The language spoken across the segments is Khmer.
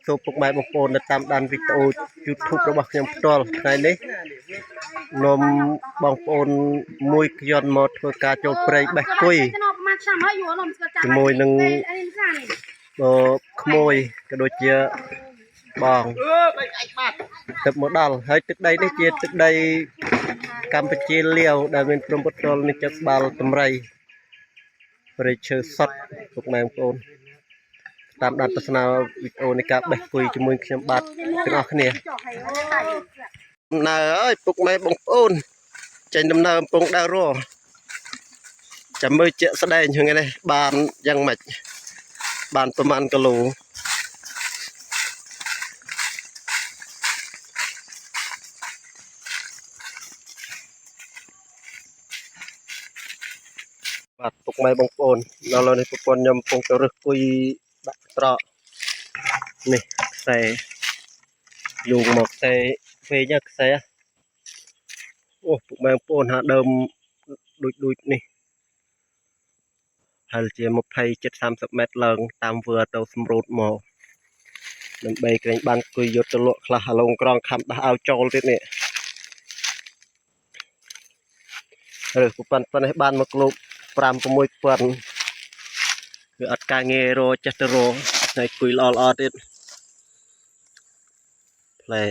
សូមពុកម៉ែបងប្អូននៅតាមដានវីដេអូ YouTube របស់ខ្ញុំផ្ទាល់ថ្ងៃនេះនាំបងប្អូនមួយយន្តមកធ្វើការចូលព្រៃបេះគុយជាមួយនឹងក្មួយក៏ដូចជាបងទឹកមកដល់ហើយទឹកដីនេះជាទឹកដីកម្ពុជាលាវដែលមានព្រំប្រទល់នេះចិត្តបាល់តម្រៃព្រៃឈើសុតពុកម៉ែបងប្អូនតាមដានទស្សនាវីដេអូនៃការបេះគុយជាមួយខ្ញុំបាទទាំងអស់គ្នាដំណើរអើយពុកម៉ែបងប្អូនចេញដំណើរកំពុងដើររចាំមើលជាក់ស្ដែងហ្នឹងនេះបានយ៉ាងម៉េចបានប្រហែលគីឡូបាទពុកម៉ែបងប្អូនដល់នេះប្រពន្ធខ្ញុំកំពុងទៅរើសគុយដាក់ត្រកនេះខ្សែយងមកខ្សែវិញខ្សែអូពុកម៉ែបងប្អូនហាដើមដូចនេះហើយជា20-30 ម៉ែត្រឡើងតាមវើទៅសម្រូតមកដើម្បីក្រែងបានគុយយកទៅលក់ខ្លះឡងក្រងខំដោះឲ្យចូលទៀតនេះរើសប៉ុណ្ណេះបានមកគីឡូ 5-6 ពាន់គឺអត់ការងាររចេះទៅរហើយគុយល្អទៀតផ្លែ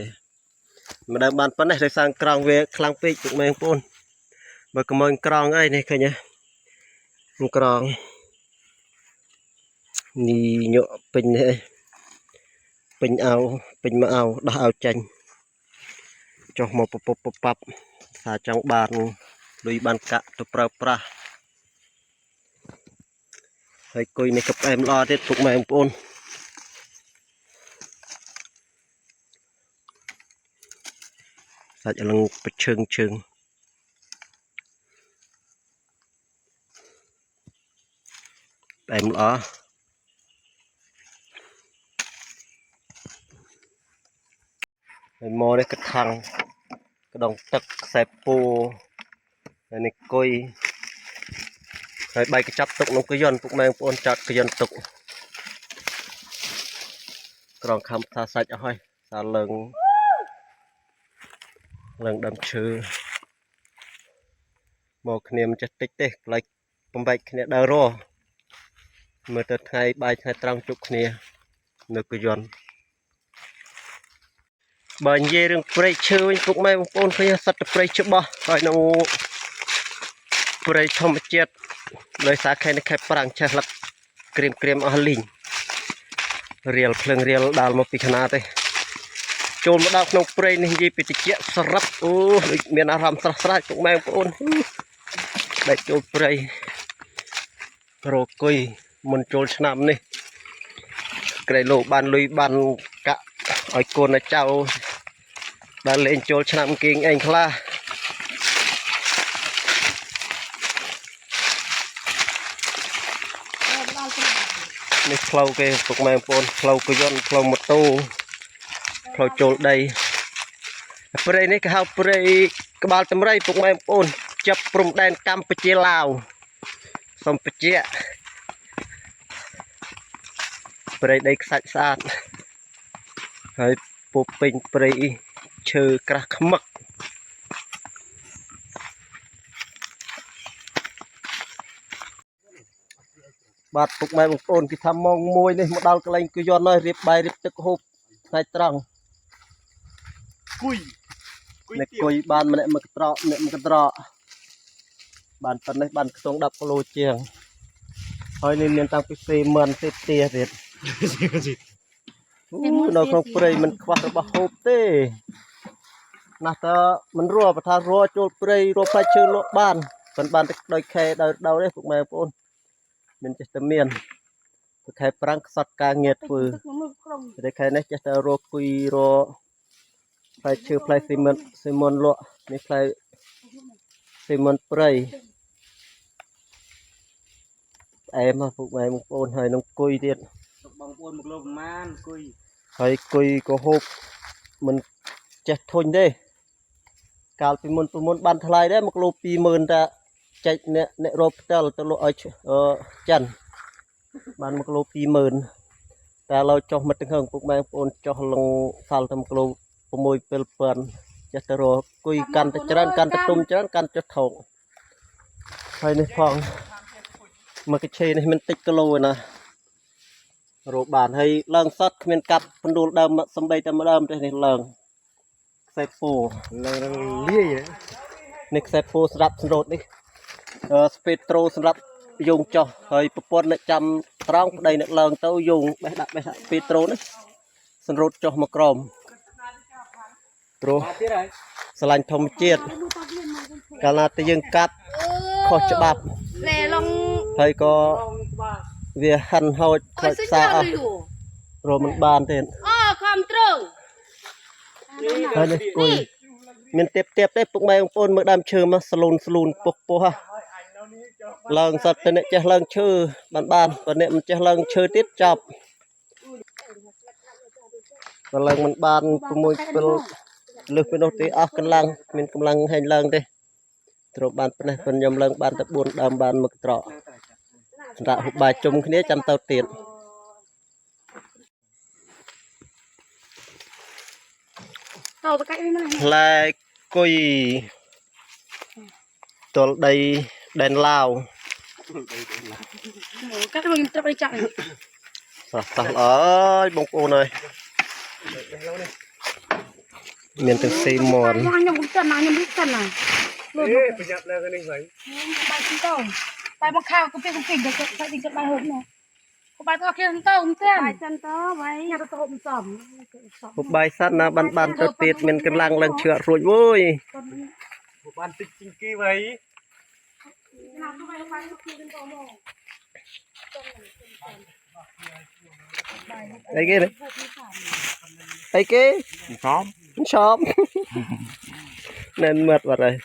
មិនដែលបានប៉ុណ្ណេះដោយសារក្រងវាខ្លាំងពេកពុកម៉ែបងប្អូនបើកុំឲ្យក្រងអីនេះឃើញទេក្រងនេះញក់ពេញនេះពេញអាវពេញមកអាវដោះអាវចាញ់ចុះមកពពប៉ាប់ថាចង់បានលុយបានកាក់ទៅប្រើប្រាស់ហើយគុយនេះក៏ផ្អែមល្អទៀតពុកម៉ែបងប្អូនសាច់ឡើងប្រឈឹងជើងផ្អែមល្អហើយមកនេះកថាំងក្តងទឹកខ្សែពូហើយនេះគុយហើយបែកកញ្ចប់ទុកក្នុងកយន្តពុកម៉ែបងប្អូនចាត់កយន្តទុកក្រងខំថាសាច់អស់ហើយសាឡើងដើមឈើមកគ្នាមិនចេះតិចទេខ្លាចបំបែកគ្នាដើររមើលទៅថ្ងៃបាយថ្ងៃត្រង់ជប់គ្នានៅកយន្តបើនិយាយរឿងព្រៃឈើវិញពុកម៉ែបងប្អូនឃើញសត្វព្រៃច្បាស់ហើយនៅព្រៃធម្មជាតិដោយសារខែនេះខែប្រាំងចេះលឹកក្រៀមអស់លីងរៀលភ្លើងរៀលដាល់មកពីខ្នាតទេចូលមកដល់ក្នុងព្រៃនេះនិយាយពីតិចសរិបអូដូចមានអារម្មណ៍ស្រស់ស្រាយពុកម៉ែបងប្អូនដែលចូលព្រៃរកគុយមុនចូលឆ្នាំនេះក្រៃលោបានលុយបានកាក់ឲ្យកូនចៅបានលេងចូលឆ្នាំគេងឯងខ្លះនេះផ្លូវគេពុកម៉ែបងប្អូនផ្លូវកយន្តផ្លូវម៉ូតូផ្លូវចូលដីព្រៃនេះគេហៅព្រៃក្បាលតម្រៃពុកម៉ែបងប្អូនចាប់ព្រំដែនកម្ពុជាឡាវសូមបញ្ជាក់ព្រៃដីខ្សាច់ស្អាតហើយពុះពេញព្រៃឈើក្រាស់ខ្មឹកបាទពុកម៉ែបងប្អូនគេថាម៉ោង 1នេះមកដល់កន្លែងគុយយន្តហើយរៀបបាយរៀបទឹកហូបថ្ងៃត្រង់គុយបានម្នាក់មកត្រកម្នាក់មកត្រកបានប៉ុណ្ណេះបានខ្ទង់10 គីឡូជាងហើយនេះមានតាំងពីសេមិនសេទាទៀតនៅក្នុងព្រៃមិនខ្វះរបស់ហូបទេណាស់តើមិនរស់បើថារស់ចូលព្រៃរស់ផ្លែឈើលក់បានប៉ុន្តែបានតែដោយខែដោយទេពុកម៉ែបងប្អូនមានចេះតែមានខែប្រាំងខ្សត់ការងារធ្វើតែខែនេះចេះតែរកគុយរកផ្លែឈើផ្លែស៊ីមុនលក់នេះផ្លែស៊ីមុនព្រៃផ្អែមពុកម៉ែបងប្អូនហើយនឹងគុយទៀតបងប្អូនមកលោប្រមាណគុយហើយគុយក៏ហូបមិនចេះធុញទេកាលពីមុនបានថ្លៃដែរ1 គីឡូ 20,000តាចែកអ្នករកផ្ទាល់ទៅលក់ឲ្យចិនបាន1 គីឡូ 20,000 แต่เราจอกมาถึงเฮงพวกแม่ปนจอกลงสารทำกลูปมวยเปลเปินจะตรอคุยกันแต่จรันกันแต่ตุ่มจรันกันจะถงให้ในฟองมาcái chơi này mình tích cái lô nè rồi bản hay lần sắt mình cặp phần đồ đầm sầm bay tầm đầm đây này lần xe phù lần lia vậy nick xe phù sập rồi đi spectro sập dùng cho hơi bột lại chăm trong đây là lần tao dùng bé đặt spectro đấy sân rốt cho một crom rồi sành thông chiết cả là tự dưng cắt khó chịu bắp hay có việc hành hồi thật xa rồi mình bàn tiền đây này coi mình tiếp tiếp đấy bụng mày ông mới đam chơi mà salon bốc ha lần sật tên này chơi lần chơi bàn còn này mình chơi lần chơi tiếp chập còn lần mình bàn môi lực bên đó thì cân lăng mình cầm lăng hành lăng đây rồi bàn này phần nhầm lăng bàn tập buồn đam bàn mực trọ đã hụt bài chung cái này trăm tàu tiền lại coi tổ đây đèn lao các bạn tập đi chậm sẵn ở bông cô này miền tây xì mòn nhầm cũng cần nào nhầm biết cần nào phải nhập là cái này vậy bài chúng tôi bài bọc khao cũng biết được phải định chọn bài hộp này bài thọ kia chúng tôi cũng xem bài chân to bài nhà tôi hộp sẩm một bài sát na ban tôi tiệt mình cầm lăng lần chữa rồi vui một ban tích chính kỳ vậy đây kia này đây kia xóm nên mệt vào rồi